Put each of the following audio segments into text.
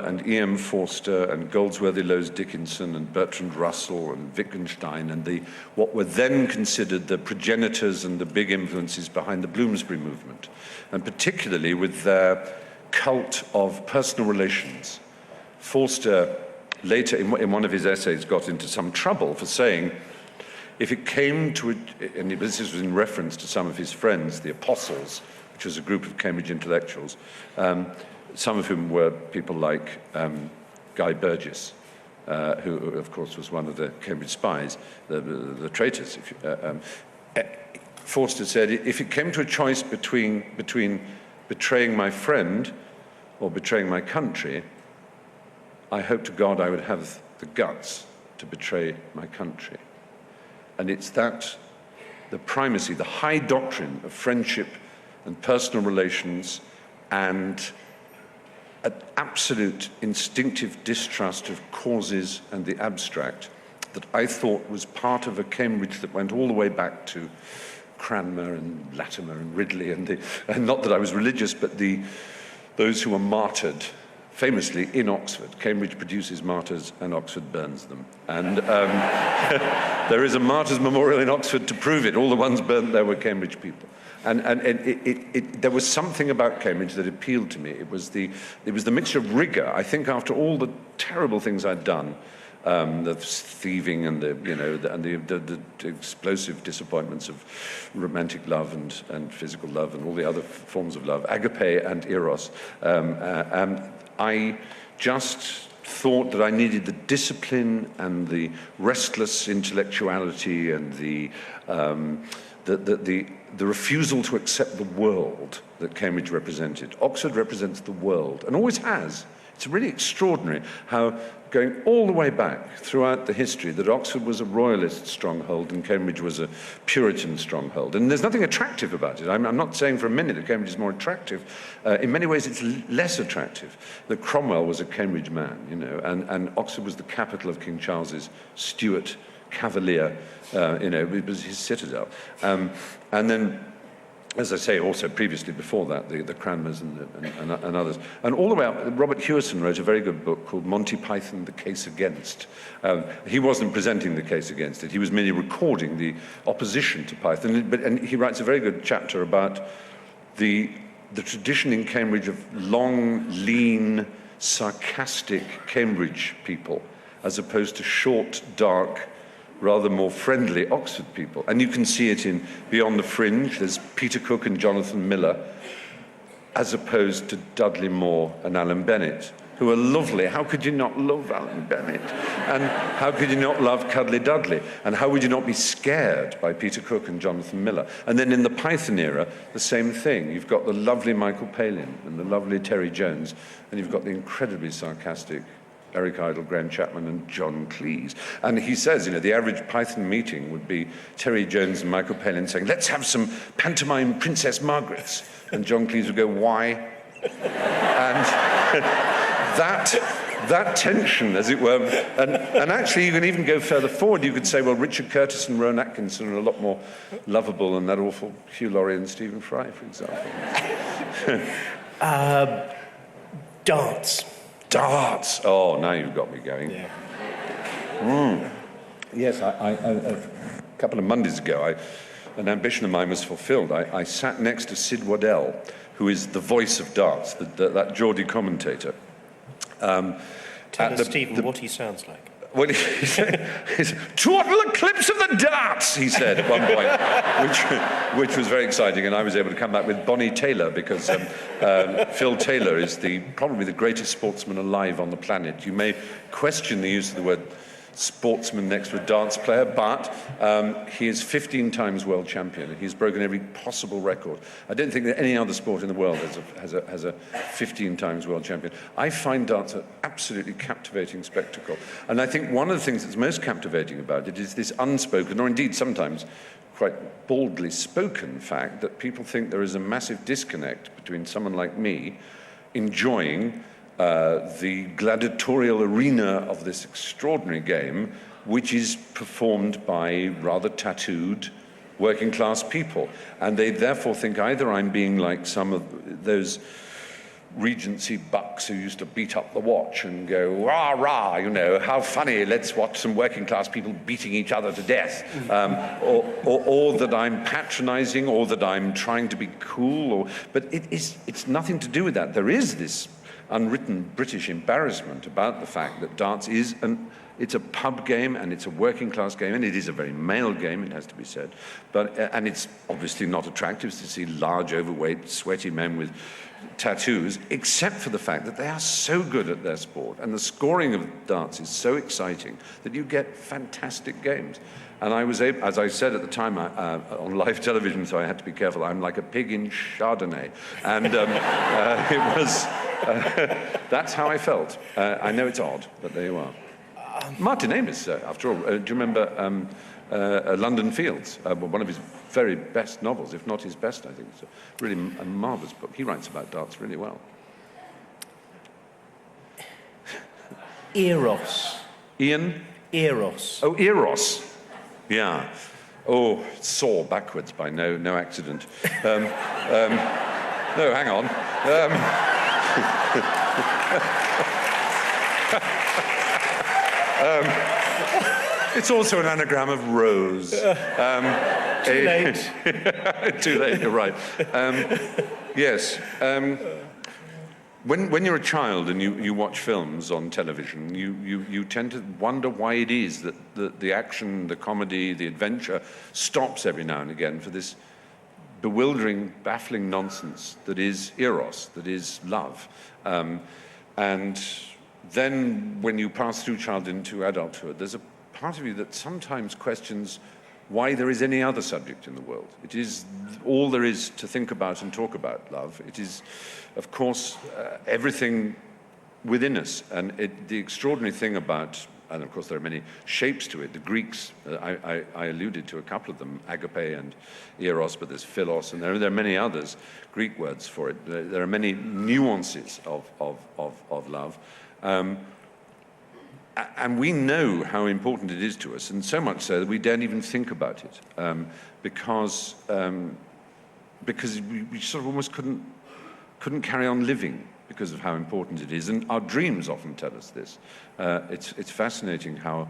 and E.M. Forster and Goldsworthy Lowes Dickinson and Bertrand Russell and Wittgenstein and what were then considered the progenitors and the big influences behind the Bloomsbury movement, and particularly with their cult of personal relations. Forster later, in one of his essays, got into some trouble for saying, if it came to, and this was in reference to some of his friends, the Apostles, which was a group of Cambridge intellectuals, some of whom were people like Guy Burgess, who, of course, was one of the Cambridge spies, the traitors. Forster said, if it came to a choice between betraying my friend or betraying my country, I hope to God I would have the guts to betray my country. And it's that, the primacy, the high doctrine of friendship and personal relations and an absolute instinctive distrust of causes and the abstract that I thought was part of a Cambridge that went all the way back to Cranmer and Latimer and Ridley, and not that I was religious, but those who were martyred, famously in Oxford. Cambridge produces martyrs and Oxford burns them. And there is a martyrs' memorial in Oxford to prove it. All the ones burnt there were Cambridge people. And there was something about Cambridge that appealed to me. It was the mixture of rigor. I think after all the terrible things I'd done, the thieving and the explosive disappointments of romantic love and physical love and all the other forms of love, agape and eros, I just thought that I needed the discipline and the restless intellectuality and the refusal to accept the world that Cambridge represented. Oxford represents the world, and always has. It's really extraordinary how, going all the way back throughout the history, that Oxford was a royalist stronghold and Cambridge was a Puritan stronghold. And there's nothing attractive about it. I'm not saying for a minute that Cambridge is more attractive. In many ways, it's less attractive. That Cromwell was a Cambridge man, and Oxford was the capital of King Charles's Stuart Cavalier, it was his citadel. And then, as I say, also previously before that, the Cranmers and others. And all the way up, Robert Hewison wrote a very good book called Monty Python, The Case Against. He wasn't presenting the case against it. He was merely recording the opposition to Python. And he writes a very good chapter about the tradition in Cambridge of long, lean, sarcastic Cambridge people, as opposed to short, dark, rather more friendly Oxford people. And you can see it in Beyond the Fringe. There's Peter Cook and Jonathan Miller, as opposed to Dudley Moore and Alan Bennett, who are lovely. How could you not love Alan Bennett? And how could you not love Cuddly Dudley? And how would you not be scared by Peter Cook and Jonathan Miller? And then in the Python era, the same thing. You've got the lovely Michael Palin and the lovely Terry Jones, and you've got the incredibly sarcastic Eric Idle, Graham Chapman, and John Cleese. And he says, the average Python meeting would be Terry Jones and Michael Palin saying, let's have some pantomime Princess Margarets. And John Cleese would go, why? And that tension, as it were, and actually you can even go further forward. You could say, well, Richard Curtis and Rowan Atkinson are a lot more lovable than that awful Hugh Laurie and Stephen Fry, for example. Dance. Darts. Oh, now you've got me going. Yeah. Yes, a couple of Mondays ago, an ambition of mine was fulfilled. I sat next to Sid Waddell, who is the voice of darts, that Geordie commentator. Tell us, Stephen, what he sounds like. Well, he said, "Twaddle the clips of the darts," he said at one point, which was very exciting, and I was able to come back with Bonnie Taylor, because Phil Taylor is probably the greatest sportsman alive on the planet. You may question the use of the word sportsman next to a dance player, but he is 15 times world champion, and he's broken every possible record. I don't think that any other sport in the world has a 15 times world champion. I find darts an absolutely captivating spectacle, and I think one of the things that's most captivating about it is this unspoken, or indeed sometimes quite baldly spoken fact that people think there is a massive disconnect between someone like me enjoying the gladiatorial arena of this extraordinary game, which is performed by rather tattooed working-class people. And they therefore think either I'm being like some of those Regency bucks who used to beat up the watch and go, rah, rah, you know, how funny, let's watch some working class people beating each other to death. Or that I'm patronizing, or that I'm trying to be cool, but it's nothing to do with that. There is this unwritten British embarrassment about the fact that darts it's a pub game, and it's a working class game, and it is a very male game, it has to be said. And it's obviously not attractive to see large, overweight, sweaty men with tattoos, except for the fact that they are so good at their sport, and the scoring of darts is so exciting that you get fantastic games. And I was able, as I said at the time, on live television, so I had to be careful, I'm like a pig in Chardonnay. And that's how I felt. I know it's odd, but there you are. Martin Amis, after all, do you remember London Fields, one of his very best novels, if not his best, I think. It's really a marvellous book. He writes about darts really well. Eros. Ian? Eros. Oh, Eros. Yeah. Oh, saw backwards by no accident. No, hang on. It's also an anagram of rose. Too late. Too late, you're right. Yes. When you're a child and you watch films on television, you tend to wonder why it is that the action, the comedy, the adventure stops every now and again for this bewildering, baffling nonsense that is eros, that is love. And then when you pass through childhood into adulthood, there's a part of you that sometimes questions why there is any other subject in the world. It is all there is to think about and talk about, love. It is, of course, everything within us. And the extraordinary thing about, and of course there are many shapes to it, the Greeks, I alluded to a couple of them, agape and eros, but there's philos, and there are many others, Greek words for it. There are many nuances of love. And we know how important it is to us, and so much so that we don't even think about it, because we sort of almost couldn't carry on living because of how important it is. And our dreams often tell us this. It's fascinating how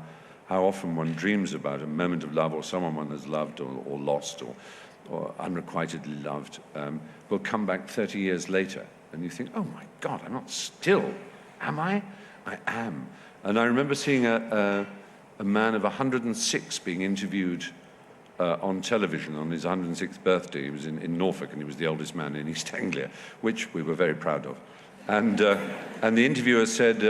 often one dreams about a moment of love, or someone one has loved or lost or unrequitedly loved, will come back 30 years later, and you think, oh my God, I'm not still, am I? I am. And I remember seeing a man of 106 being interviewed on television on his 106th birthday. He was in Norfolk, and he was the oldest man in East Anglia, which we were very proud of. And the interviewer said,